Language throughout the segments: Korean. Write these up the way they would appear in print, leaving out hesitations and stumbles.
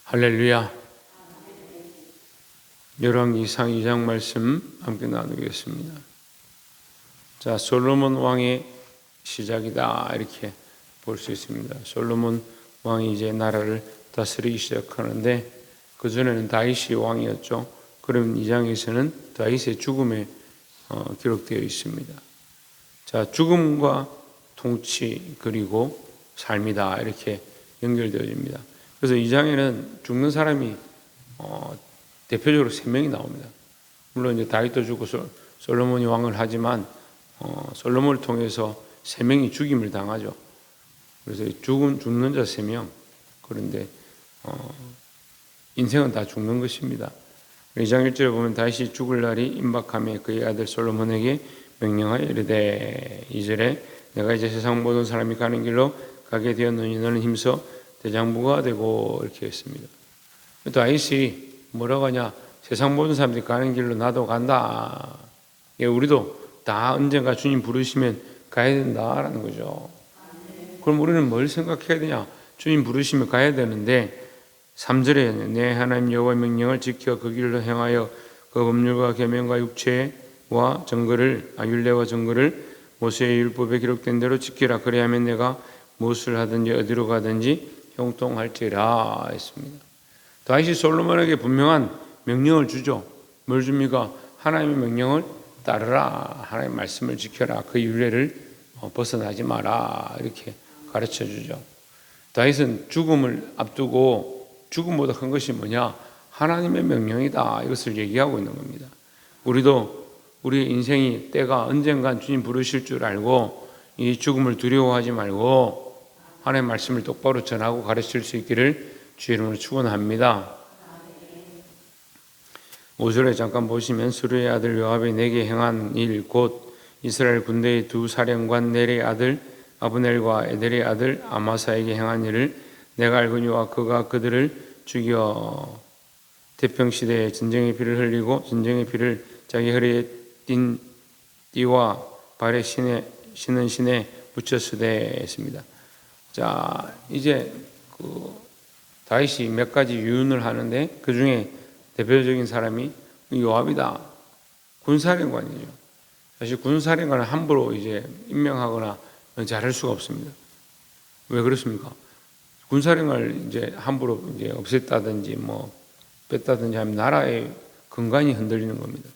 할렐루야. 열왕기상 2장 말씀 함께 나누겠습니다. 자, 솔로몬 왕의 시작이다 이렇게 볼 수 있습니다. 솔로몬 왕이 이제 나라를 다스리기 시작하는데 그 전에는 다윗이 왕이었죠. 그럼 2장에서는 다윗의 죽음에 기록되어 있습니다. 자, 죽음과 통치 그리고 삶이다 이렇게 연결되어집니다. 그래서 2장에는 죽는 사람이 대표적으로 3명이 나옵니다. 물론 이제 다윗도 죽고 솔로몬이 왕을 하지만 솔로몬을 통해서 3명이 죽임을 당하죠. 그래서 죽는 자 3명. 그런데 인생은 다 죽는 것입니다. 2장 1절에 보면 다윗이 죽을 날이 임박하며 그의 아들 솔로몬에게 명령하여 이르되 2절에 내가 이제 세상 모든 사람이 가는 길로 가게 되었느니 너는 힘써 대장부가 되고 이렇게 했습니다. 다윗이 뭐라고 하냐? 세상 모든 사람들이 가는 길로 나도 간다. 우리도 다 언젠가 주님 부르시면 가야 된다라는 거죠. 그럼 우리는 뭘 생각해야 되냐? 주님 부르시면 가야 되는데 3절에 내 하나님 여호와의 명령을 지켜 그 길로 행하여 그 법률과 계명과 율례와 정거를 모세의 율법에 기록된 대로 지키라. 그래야만 내가 무엇을 하든지 어디로 가든지 형통할지라 했습니다. 다윗이 솔로몬에게 분명한 명령을 주죠. 뭘 줍니까? 하나님의 명령을 따르라. 하나님의 말씀을 지켜라. 그 율례를 벗어나지 마라. 이렇게 가르쳐 주죠. 다윗은 죽음을 앞두고 죽음보다 큰 것이 뭐냐? 하나님의 명령이다. 이것을 얘기하고 있는 겁니다. 우리도 우리의 인생이 때가 언젠간 주님 부르실 줄 알고 이 죽음을 두려워하지 말고 하나님의 말씀을 똑바로 전하고 가르칠 수 있기를 주의 이름으로 축원합니다. 5절에 잠깐 보시면 스루의 아들 요압이 내게 행한 일 곧 이스라엘 군대의 두 사령관 넬의 아들 아브넬과 에델의 아들 아마사에게 행한 일을 내가 알거니와 그가 그들을 죽여 태평시대에 전쟁의 피를 흘리고 전쟁의 피를 자기 허리에 띤 띠와 발에 신은 신에 묻혔으되 했습니다. 자, 이제 다윗이 몇 가지 유언을 하는데 그 중에 대표적인 사람이 요압이다. 군사령관이죠. 사실 군사령관은 함부로 이제 임명하거나 잘할 수가 없습니다. 왜 그렇습니까? 군사령관을 이제 함부로 이제 없앴다든지 뺐다든지 하면 나라의 근간이 흔들리는 겁니다.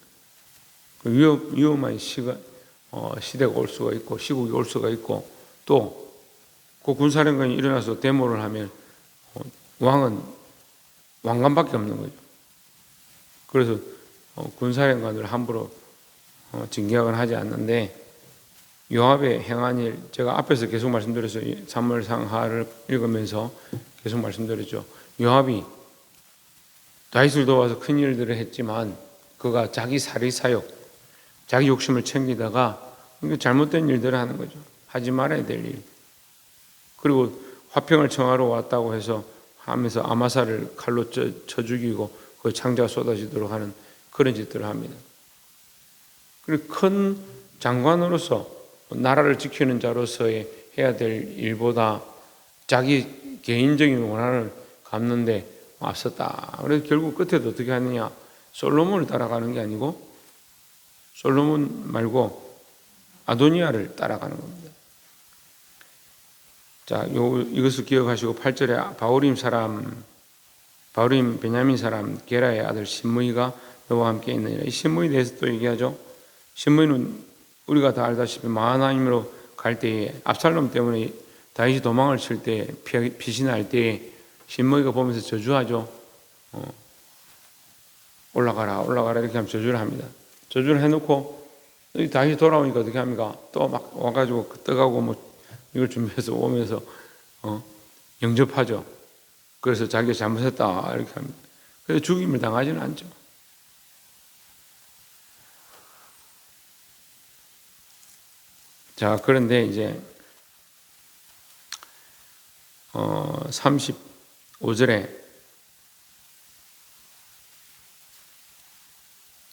위험한 시대가 올 수가 있고 시국이 올 수가 있고 또 그 군사령관이 일어나서 데모를 하면 왕은 왕관밖에 없는 거죠. 그래서 군사령관을 함부로 징계하거나 하지 않는데 요압의 행한 일 제가 앞에서 계속 말씀드렸어요. 사무엘상하를 읽으면서 계속 말씀드렸죠. 요압이 다윗을 도와서 큰 일들을 했지만 그가 자기 사리사욕 자기 욕심을 챙기다가 잘못된 일들을 하는 거죠. 하지 말아야 될 일. 그리고 화평을 청하러 왔다고 해서 하면서 아마사를 칼로 쳐 죽이고 그 창자가 쏟아지도록 하는 그런 짓들을 합니다. 그리고 큰 장관으로서 나라를 지키는 자로서의 해야 될 일보다 자기 개인적인 원한을 갚는데 앞섰다. 그래서 결국 끝에도 어떻게 하느냐? 솔로몬을 따라가는 게 아니고 솔로몬 말고 아도니아를 따라가는 겁니다. 자, 이것을 기억하시고 8절에 바울임 베냐민 사람 게라의 아들 신므이가 너와 함께 있느니라. 이 신므이에 대해서 또 얘기하죠. 신므이는 우리가 다 알다시피 마하나임으로 갈 때에 압살롬 때문에 다윗이 도망을 칠 때 피신할 때에 신므이가 보면서 저주하죠. 올라가라 이렇게 하면 저주를 합니다. 저주를 해놓고 다윗이 돌아오니까 어떻게 합니까? 또 막 와가지고 떠가고 이걸 준비해서 오면서 영접하죠. 그래서 자기가 잘못했다 이렇게 합니다. 그래서 죽임을 당하지는 않죠. 자, 그런데 이제 35절에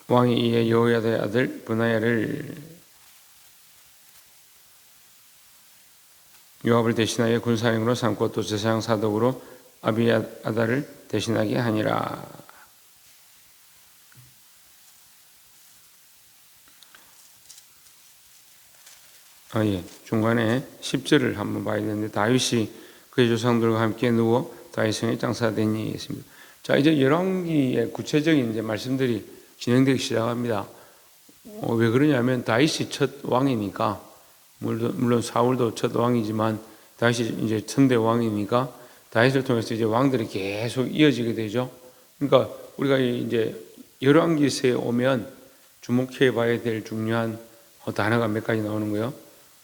왕이 이에 여호야다의 아들 브나야를 요압을 대신하여 군사령으로 삼고 또 제사장 사독으로 아비아다를 대신하게 하니라. 중간에 10절을 한번 봐야 되는데, 다윗이 그의 조상들과 함께 누워 다윗성에 장사되니 있습니다. 자, 이제 열왕기의 구체적인 이제 말씀들이 진행되기 시작합니다. 왜 그러냐면 다윗이 첫 왕이니까, 물론 사울도 첫 왕이지만 다윗이 이제 천대 왕이니까 다윗을 통해서 이제 왕들이 계속 이어지게 되죠. 그러니까 우리가 이제 열왕기서에 오면 주목해 봐야 될 중요한 단어가 몇 가지 나오는 거예요.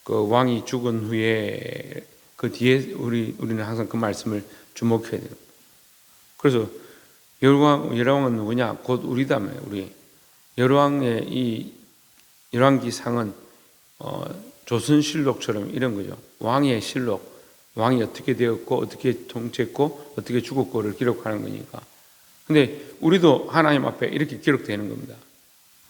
그 왕이 죽은 후에 그 뒤에 우리는 항상 그 말씀을 주목해야 돼요. 그래서 열왕은 누구냐? 곧 우리다며. 우리 열왕의 이 열왕기상은 조선실록처럼 이런 거죠. 왕의 실록, 왕이 어떻게 되었고 어떻게 통치했고 어떻게 죽었고를 기록하는 거니까. 근데 우리도 하나님 앞에 이렇게 기록되는 겁니다.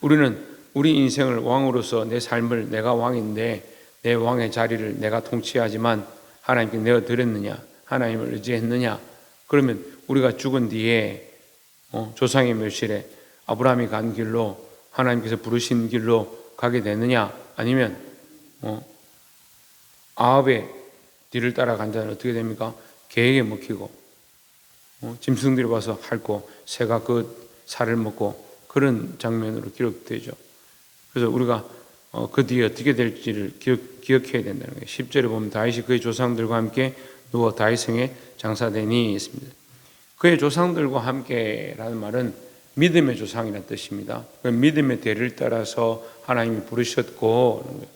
우리는 우리 인생을 왕으로서 내 삶을, 내가 왕인데 내 왕의 자리를 내가 통치하지만 하나님께 내어드렸느냐, 하나님을 의지했느냐. 그러면 우리가 죽은 뒤에 조상의 멸실에 아브라함이 간 길로, 하나님께서 부르신 길로 가게 되느냐, 아니면 아합의 뒤를 따라간 자는 어떻게 됩니까? 개에게 먹히고 짐승들이 와서 핥고 새가 그 살을 먹고 그런 장면으로 기록되죠. 그래서 우리가 그 뒤에 어떻게 될지를 기억해야 된다는 거예요. 10절에 보면 다윗이 그의 조상들과 함께 누워 다윗성에 장사되니 있습니다. 그의 조상들과 함께라는 말은 믿음의 조상이라는 뜻입니다. 믿음의 대를 따라서 하나님이 부르셨고,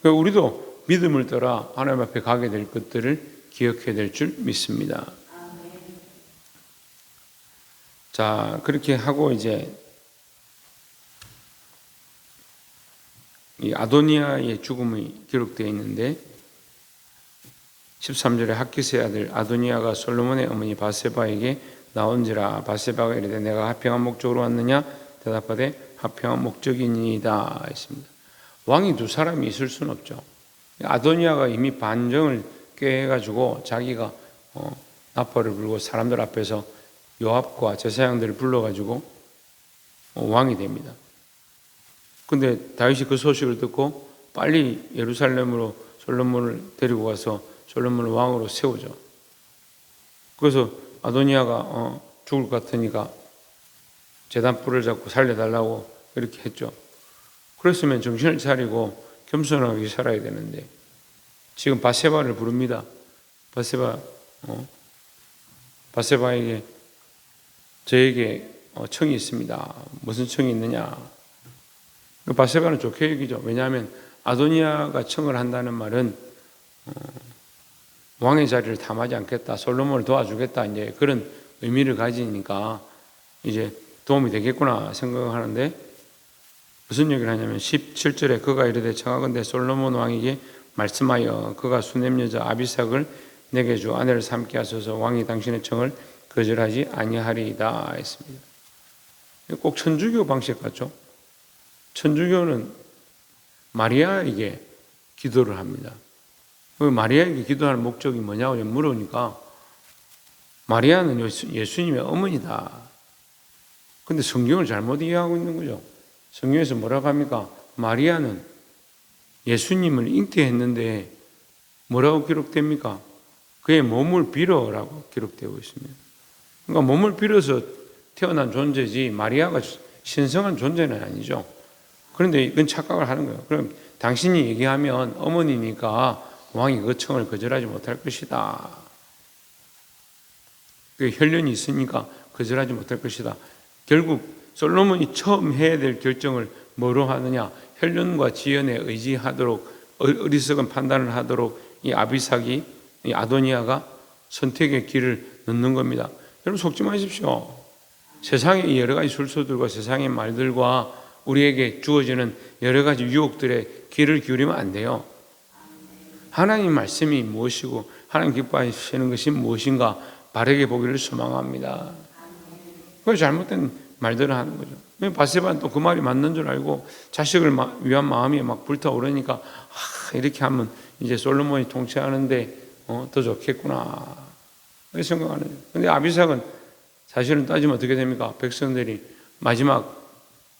우리도 믿음을 따라 하나님 앞에 가게 될 것들을 기억해야 될 줄 믿습니다. 자, 그렇게 하고 이제 이 아도니아의 죽음이 기록되어 있는데 13절에 학기스의 아들 아도니아가 솔로몬의 어머니 바세바에게 나온지라. 바세바가 이르되 내가 합평한 목적으로 왔느냐? 대답하되 합평한 목적이니이다 했습니다. 왕이 두 사람이 있을 수는 없죠. 아도니아가 이미 반정을 꾀해가지고 자기가 나팔을 불고 사람들 앞에서 요압과 제사장들을 불러가지고 왕이 됩니다. 근데 다윗이 그 소식을 듣고 빨리 예루살렘으로 솔로몬을 데리고 가서 솔로몬을 왕으로 세우죠. 그래서 아도니아가 죽을 것 같으니까 제단 뿔을 잡고 살려달라고 이렇게 했죠. 그랬으면 정신을 차리고 겸손하게 살아야 되는데 지금 바세바를 부릅니다. 바세바에게 저에게 청이 있습니다. 무슨 청이 있느냐? 바세바는 좋게 여기죠. 왜냐하면 아도니아가 청을 한다는 말은 왕의 자리를 탐하지 않겠다, 솔로몬을 도와주겠다, 이제 그런 의미를 가지니까 이제 도움이 되겠구나 생각하는데 무슨 얘기를 하냐면 17절에 그가 이르되 청하건대 솔로몬 왕에게 말씀하여 그가 수냄 여자 아비삭을 내게 주 아내를 삼게 하소서 왕이 당신의 청을 거절하지 아니하리이다 했습니다. 꼭 천주교 방식 같죠? 천주교는 마리아에게 기도를 합니다. 마리아에게 기도하는 목적이 뭐냐고 물으니까 마리아는 예수님의 어머니다. 근데 성경을 잘못 이해하고 있는 거죠. 성경에서 뭐라고 합니까? 마리아는 예수님을 잉태했는데 뭐라고 기록됩니까? 그의 몸을 빌어라고 기록되고 있습니다. 그러니까 몸을 빌어서 태어난 존재지 마리아가 신성한 존재는 아니죠. 그런데 이건 착각을 하는 거예요. 그럼 당신이 얘기하면 어머니니까 왕이 그 청을 거절하지 못할 것이다. 그 혈련이 있으니까 거절하지 못할 것이다. 결국 솔로몬이 처음 해야 될 결정을 뭐로 하느냐? 혈련과 지연에 의지하도록 어리석은 판단을 하도록 이 아비삭이 이 아도니아가 선택의 길을 넣는 겁니다. 여러분 속지 마십시오. 세상의 여러 가지 술수들과 세상의 말들과 우리에게 주어지는 여러 가지 유혹들의 귀를 기울이면 안 돼요. 하나님 말씀이 무엇이고 하나님 기뻐하시는 것이 무엇인가 바르게 보기를 소망합니다. 그게 잘못된 말들을 하는 거죠. 바세바는 또 그 말이 맞는 줄 알고 자식을 위한 마음이 막 불타오르니까 이렇게 하면 이제 솔로몬이 통치하는데 더 좋겠구나 이렇게 생각하는 거예요. 근데 아비삭은 사실은 따지면 어떻게 됩니까? 백성들이 마지막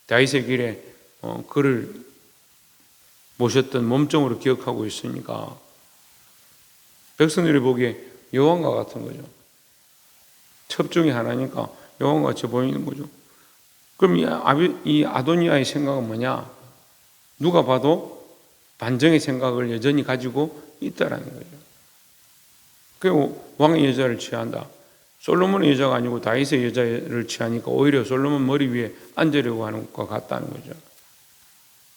다윗의 길에 그를 모셨던 몸종으로 기억하고 있으니까 백성들이 보기에 여호와과 같은 거죠. 첩중이 하나니까 여호와와 같이 보이는 거죠. 그럼 이 아도니아의 생각은 뭐냐? 누가 봐도 반정의 생각을 여전히 가지고 있다라는 거죠. 그 왕의 여자를 취한다. 솔로몬의 여자가 아니고 다윗의 여자를 취하니까 오히려 솔로몬 머리 위에 앉으려고 하는 것과 같다는 거죠.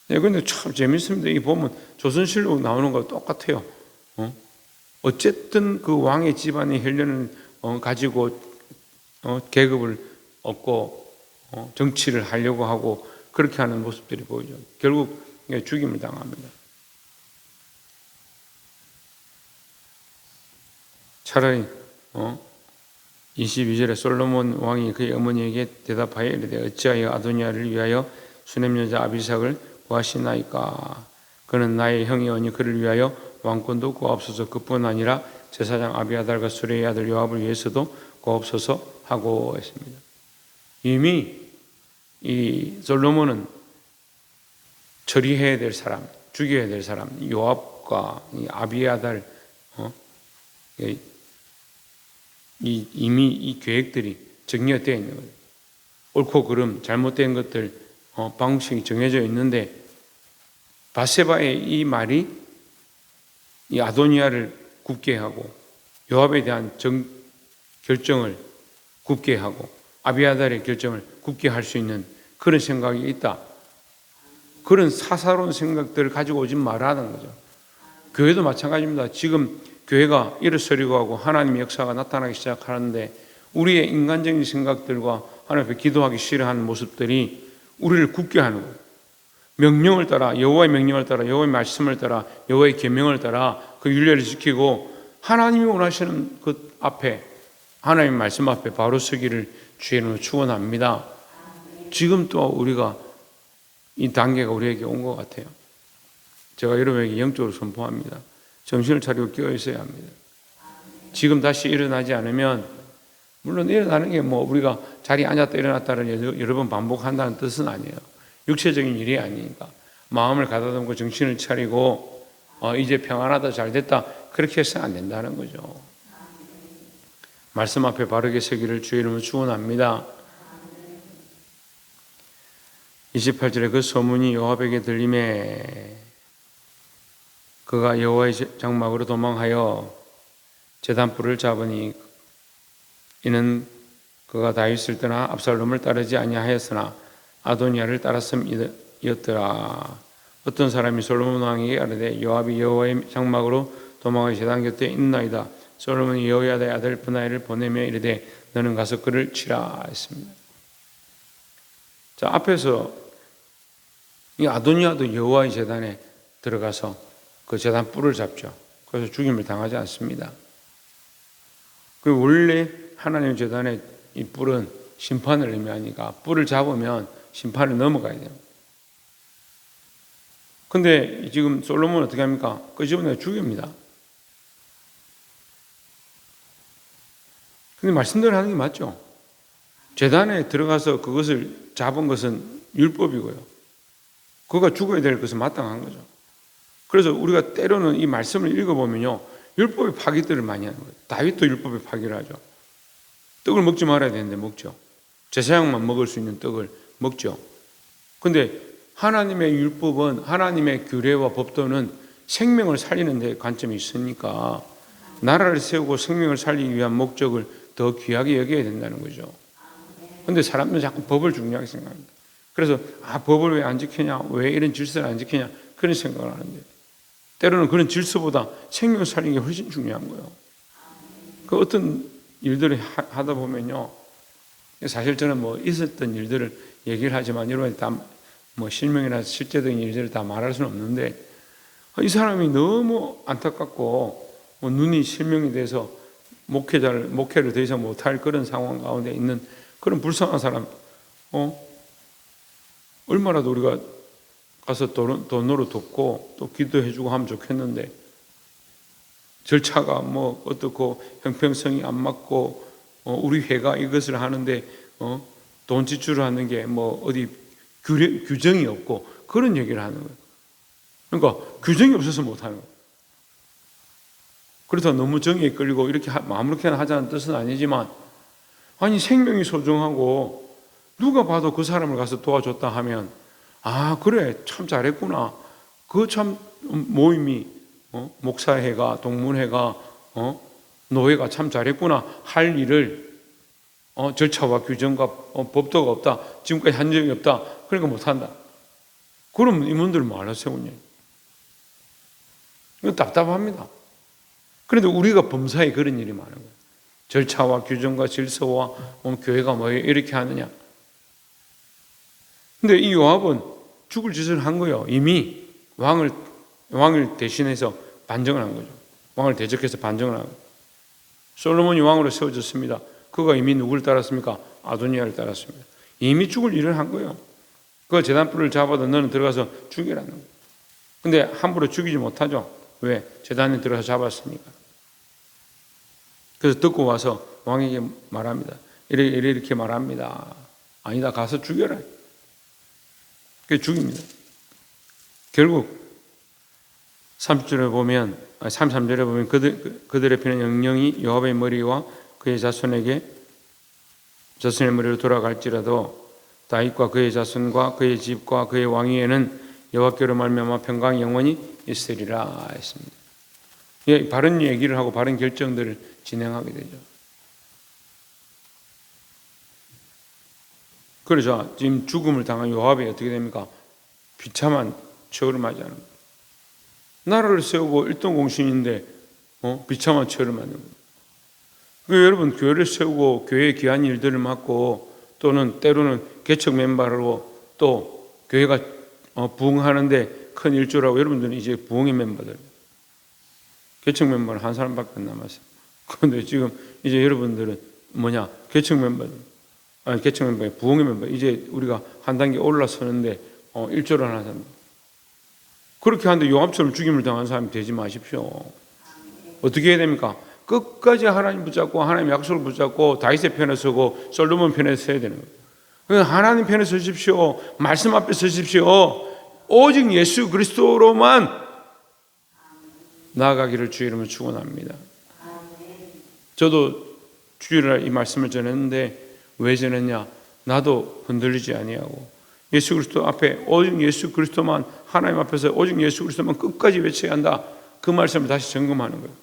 네, 근데 참 재밌습니다. 이 보면 조선실록 나오는 거 똑같아요. 어쨌든 그 왕의 집안의 혈연을 가지고 계급을 얻고 정치를 하려고 하고 그렇게 하는 모습들이 보이죠. 결국 죽임을 당합니다. 차라리 22절에 솔로몬 왕이 그의 어머니에게 대답하여 이르되 어찌하여 아도니아를 위하여 수넴 여자 아비삭을 구하시나이까? 그는 나의 형이오니 그를 위하여 왕권도 구하옵소서. 그뿐 아니라 제사장 아비아달과 수레의 아들 요압을 위해서도 구하옵소서 하고 했습니다. 이미 이 솔로몬은 처리해야 될 사람, 죽여야 될 사람 요압과 이 아비아달 이미 이 계획들이 정리되어 있는 거예요. 옳고 그름, 잘못된 것들 방식이 정해져 있는데 바세바의 이 말이 이 아도니아를 굽게 하고 요압에 대한 결정을 굽게 하고 아비아달의 결정을 굽게 할 수 있는 그런 생각이 있다. 그런 사사로운 생각들을 가지고 오지 말라는 거죠. 교회도 마찬가지입니다. 지금 교회가 일어서려고 하고 하나님의 역사가 나타나기 시작하는데 우리의 인간적인 생각들과 하나님 앞에 기도하기 싫어하는 모습들이 우리를 굳게 하는 거예요. 명령을 따라 여호와의 명령을 따라 여호와의 말씀을 따라 여호와의 계명을 따라 그 율례를 지키고 하나님이 원하시는 그 앞에 하나님의 말씀 앞에 바로 서기를 주의 이름으로 축원합니다. 지금 또 우리가 이 단계가 우리에게 온 것 같아요. 제가 여러분에게 영적으로 선포합니다. 정신을 차리고 깨어 있어야 합니다. 지금 다시 일어나지 않으면 물론 일어나는 게 뭐 우리가 자리에 앉았다 일어났다를 여러 번 반복한다는 뜻은 아니에요. 육체적인 일이 아니니까 마음을 가다듬고 정신을 차리고 이제 평안하다 잘됐다 그렇게 해서는 안 된다는 거죠. 말씀 앞에 바르게 서기를 주의 이름으로 축원합니다. 28절에 그 소문이 요압에게 들림에 그가 여호와의 장막으로 도망하여 제단불을 잡으니 이는 그가 다윗을 떠나 압살롬을 따르지 아니하였으나 아도니아를 따랐음이었더라. 어떤 사람이 솔로몬 왕에게 아뢰되 요압이 여호와의 장막으로 도망하여 제단 곁에 있나이다. 솔로몬이 여호야다의 아들 브나이를 보내며 이르되 너는 가서 그를 치라 했습니다. 자, 앞에서 이 아도니아도 여호와의 제단에 들어가서 그 제단 뿔을 잡죠. 그래서 죽임을 당하지 않습니다. 그 원래 하나님 제단의 이 뿔은 심판을 의미하니까 뿔을 잡으면 심판을 넘어가야 돼요. 근데 지금 솔로몬은 어떻게 합니까? 끄집어내 죽입니다. 근데 말씀대로 하는 게 맞죠? 제단에 들어가서 그것을 잡은 것은 율법이고요. 그가 죽어야 될 것은 마땅한 거죠. 그래서 우리가 때로는 이 말씀을 읽어보면요. 율법의 파기들을 많이 하는 거예요. 다윗도 율법의 파기를 하죠. 떡을 먹지 말아야 되는데 먹죠. 제사장만 먹을 수 있는 떡을 먹죠. 근데 하나님의 율법은 하나님의 규례와 법도는 생명을 살리는 데 관점이 있으니까 나라를 세우고 생명을 살리기 위한 목적을 더 귀하게 여겨야 된다는 거죠. 근데 사람들은 자꾸 법을 중요하게 생각합니다. 그래서 법을 왜 안 지키냐? 왜 이런 질서를 안 지키냐? 그런 생각을 하는데 때로는 그런 질서보다 생명 살리는 게 훨씬 중요한 거예요. 그 어떤 일들을 하다 보면요. 사실 저는 뭐 있었던 일들을 얘기를 하지만 여러분이 다 뭐 실명이나 실제적인 일들을 다 말할 수는 없는데 이 사람이 너무 안타깝고 눈이 실명이 돼서 목회를 더 이상 못할 그런 상황 가운데 있는 그런 불쌍한 사람, 얼마라도 우리가 가서 돈으로 돕고 또 기도해주고 하면 좋겠는데 절차가 뭐 어떻고 형평성이 안 맞고 우리 회가 이것을 하는데 돈 지출하는 게 뭐 어디 규정이 없고 그런 얘기를 하는 거예요. 그러니까 규정이 없어서 못하는 거예요. 그렇다고 너무 정의에 끌리고 이렇게 아무렇게나 하자는 뜻은 아니지만, 아니 생명이 소중하고 누가 봐도 그 사람을 가서 도와줬다 하면 그래 참 잘했구나. 그 참 모임이 목사회가 동문회가 노회가 참 잘했구나 할 일을 절차와 규정과 법도가 없다. 지금까지 한 적이 없다. 그러니까 못한다. 그럼 임원들 말로 세우냐. 이거 답답합니다. 그런데 우리가 범사에 그런 일이 많은 거예요. 절차와 규정과 질서와 교회가 뭐 이렇게 하느냐. 근데 이 요압은 죽을 짓을 한 거예요. 이미 왕을 대신해서 반정을 한 거죠. 왕을 대적해서 반정을 한 거예요. 솔로몬이 왕으로 세워졌습니다. 그가 이미 누구를 따랐습니까? 아도니아를 따랐습니다. 이미 죽을 일을 한 거예요. 그 제단불을 잡아도 너는 들어가서 죽이라는 거예요. 근데 함부로 죽이지 못하죠. 왜? 제단에 들어가서 잡았으니까. 그래서 듣고 와서 왕에게 말합니다. 이렇게 말합니다. 아니다, 가서 죽여라. 그래서 죽입니다. 결국 33절에 보면 그들의 피는 영영이 요압의 머리와 그의 자손의 머리로 돌아갈지라도 다윗과 그의 자손과 그의 집과 그의 왕위에는 여호와께로 말미암아 평강이 영원히 있으리라 했습니다. 예, 바른 얘기를 하고 바른 결정들을 진행하게 되죠. 그래서 지금 죽음을 당한 요압이 어떻게 됩니까? 비참한 처우를 맞이하는 거예요. 나라를 세우고 일등공신인데 비참한 처우를 맞는 거예요. 여러분 교회를 세우고 교회의 귀한 일들을 맡고 또는 때로는 개척 멤버로 또 교회가 부흥하는데 큰 일조라고 여러분들은 이제 부흥의 멤버들, 개척 멤버는 한 사람밖에 안 남았어요. 그런데 지금 이제 여러분들은 개척 멤버들, 개척 멤버, 부흥의 멤버, 이제 우리가 한 단계 올라서는데 일조를 하는 사람. 그렇게 하는데 요압처럼 죽임을 당한 사람이 되지 마십시오. 어떻게 해야 됩니까? 끝까지 하나님 붙잡고 하나님 약속을 붙잡고 다윗의 편에 서고 솔로몬 편에 서야 되는 거예요. 하나님 편에 서십시오. 말씀 앞에 서십시오. 오직 예수 그리스도로만 나아가기를 주의 이름으로 축원합니다. 저도 주일날 이 말씀을 전했는데 왜 전했냐? 나도 흔들리지 아니하고 예수 그리스도 앞에 오직 예수 그리스도만, 하나님 앞에서 오직 예수 그리스도만 끝까지 외쳐야 한다. 그 말씀을 다시 점검하는 거예요.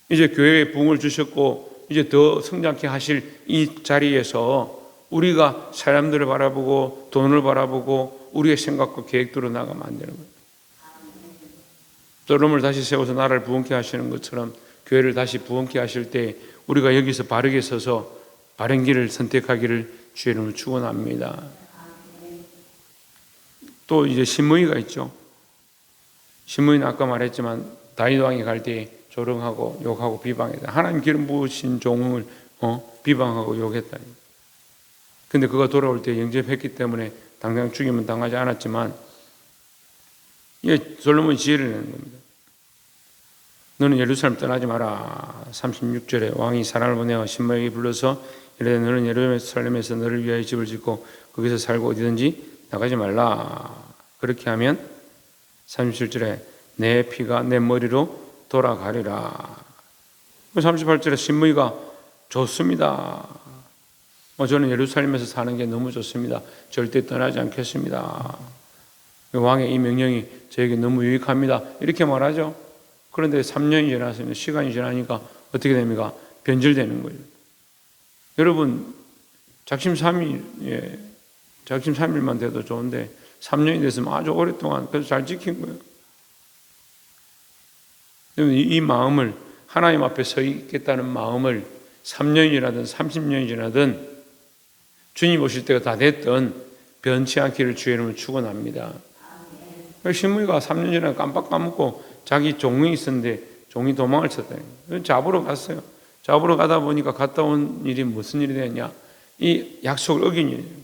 이제 교회에 부흥을 주셨고 이제 더 성장케 하실 이 자리에서 우리가 사람들을 바라보고 돈을 바라보고 우리의 생각과 계획대로 나가면 안 되는 거예요. 솔로몬을 다시 세워서 나라를 부흥케 하시는 것처럼 교회를 다시 부흥케 하실 때 우리가 여기서 바르게 서서 바른 길을 선택하기를 주의 이름으로 축원합니다. 또 이제 신무이가 있죠. 신무이는 아까 말했지만 다윗 왕이 갈 때 조롱하고 욕하고 비방했다. 하나님 기름 부으신 종을 비방하고 욕했다. 근데 그가 돌아올 때 영접했기 때문에 당장 죽임은 당하지 않았지만 이게 솔로몬이 지혜를 내는 겁니다. 너는 예루살렘 떠나지 마라. 36절에 왕이 사람을 보내어 신무에게 불러서 이르되 너는 예루살렘에서 너를 위하여 집을 짓고 거기서 살고 어디든지 나가지 말라. 그렇게 하면 37절에 내 피가 내 머리로 돌아가리라. 38절에 신무이가 좋습니다. 저는 예루살렘에서 사는 게 너무 좋습니다. 절대 떠나지 않겠습니다. 왕의 이 명령이 저에게 너무 유익합니다. 이렇게 말하죠. 그런데 3년이 지났습니다. 시간이 지나니까 어떻게 됩니까? 변질되는 거예요. 여러분 작심 3일만 돼도 좋은데 3년이 됐으면 아주 오랫동안 그래서 잘 지킨 거예요. 이 마음을 하나님 앞에 서 있겠다는 마음을 3년이라든 30년이 지나든 주님 오실 때가 다 됐든 변치 않기를 주의 이름으로 축원합니다. 신무이가 3년 전에 깜빡 까먹고 자기 종이 있었는데 종이 도망을 쳤다. 잡으러 갔어요. 잡으러 가다 보니까 갔다 온 일이 무슨 일이 되냐? 이 약속을 어긴 일이에요.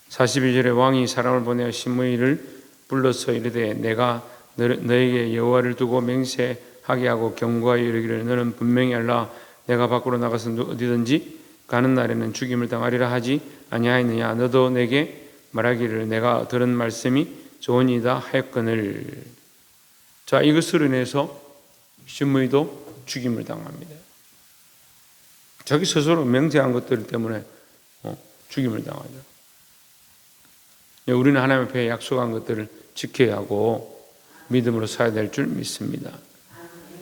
42절에 왕이 사람을 보내어 신무이를 불러서 이르되 내가 너에게 여호와를 두고 맹세하게 하고 경고하여 이르기를 너는 분명히 알라 내가 밖으로 나가서 어디든지 가는 날에는 죽임을 당하리라 하지 아니하였느냐. 너도 내게 말하기를 내가 들은 말씀이 좋으니이다 하였거늘. 자, 이것으로 인해서 신무이도 죽임을 당합니다. 자기 스스로 맹세한 것들 때문에 죽임을 당하죠. 우리는 하나님 앞에 약속한 것들을 지켜야 하고 믿음으로 살아야 될 줄 믿습니다.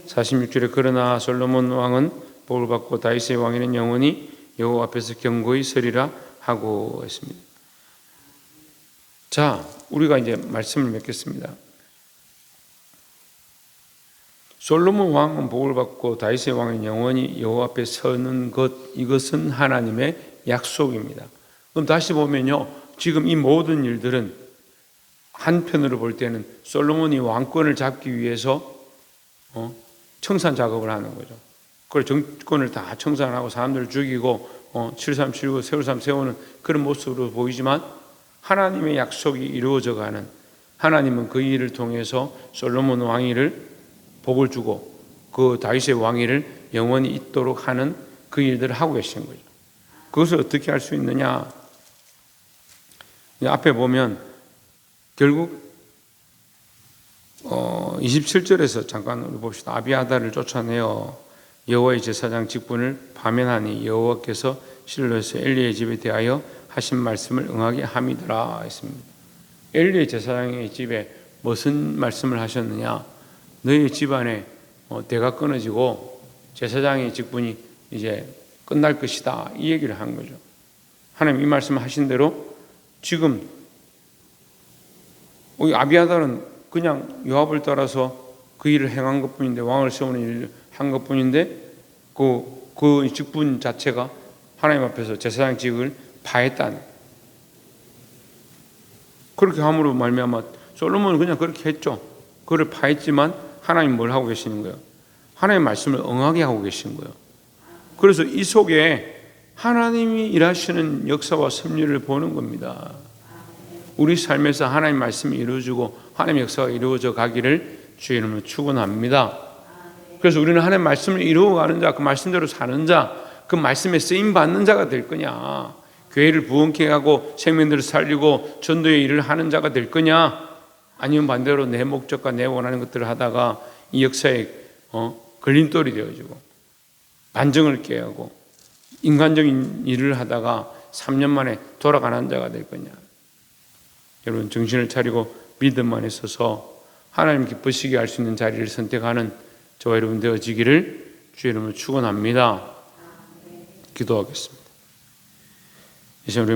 46절에 그러나 솔로몬 왕은 복을 받고 다윗의 왕위는 영원히 여호와 앞에서 견고히 서리라 하고 했습니다. 자, 우리가 이제 말씀을 맺겠습니다. 솔로몬 왕은 복을 받고 다윗의 왕은 영원히 여호와 앞에 서는 것, 이것은 하나님의 약속입니다. 그럼 다시 보면요, 지금 이 모든 일들은 한편으로 볼 때는 솔로몬이 왕권을 잡기 위해서 청산 작업을 하는 거죠. 그걸 정권을 다 청산하고 사람들을 죽이고 7.3 세월삼 세우는 그런 모습으로 보이지만 하나님의 약속이 이루어져가는, 하나님은 그 일을 통해서 솔로몬 왕위를 복을 주고 그 다윗의 왕위를 영원히 있도록 하는 그 일들을 하고 계신 거죠. 그것을 어떻게 할 수 있느냐? 앞에 보면 결국 27절에서 잠깐 우리 봅시다. 아비아달을 쫓아내어 여호와의 제사장 직분을 파면하니 여호와께서 실로에서 엘리의 집에 대하여 하신 말씀을 응하게 함이더라 했습니다. 엘리의 제사장의 집에 무슨 말씀을 하셨느냐? 너희 집안에 대가 끊어지고 제사장의 직분이 이제 끝날 것이다, 이 얘기를 한 거죠. 하나님 이 말씀 하신 대로 지금 아비아달은 그냥 요압을 따라서 그 일을 행한 것뿐인데, 왕을 세우는 일을 한 것뿐인데 그 직분 자체가 하나님 앞에서 제사장 직을 파했다는, 그렇게 함으로 말미암아 솔로몬은 그냥 그렇게 했죠. 그를 파했지만 하나님 뭘 하고 계시는 거예요? 하나님의 말씀을 응하게 하고 계신 거예요. 그래서 이 속에 하나님이 일하시는 역사와 섭리를 보는 겁니다. 우리 삶에서 하나님 말씀이 이루어지고 하나님의 역사가 이루어져 가기를 주의 이름으로 축원합니다. 그래서 우리는 하나님 말씀을 이루어가는 자, 그 말씀대로 사는 자, 그 말씀에 쓰임 받는 자가 될 거냐? 교회를 부흥케 하고 생명들을 살리고 전도의 일을 하는 자가 될 거냐? 아니면 반대로 내 목적과 내 원하는 것들을 하다가 이 역사에 걸림돌이 되어지고 반정을 깨하고 인간적인 일을 하다가 3년 만에 돌아가는 자가 될 거냐? 여러분, 정신을 차리고 믿음 안에 서서 하나님 기쁘시게 할 수 있는 자리를 선택하는 저와 여러분 되어지기를 주의 이름으로 축원합니다. 기도하겠습니다. 이제 우리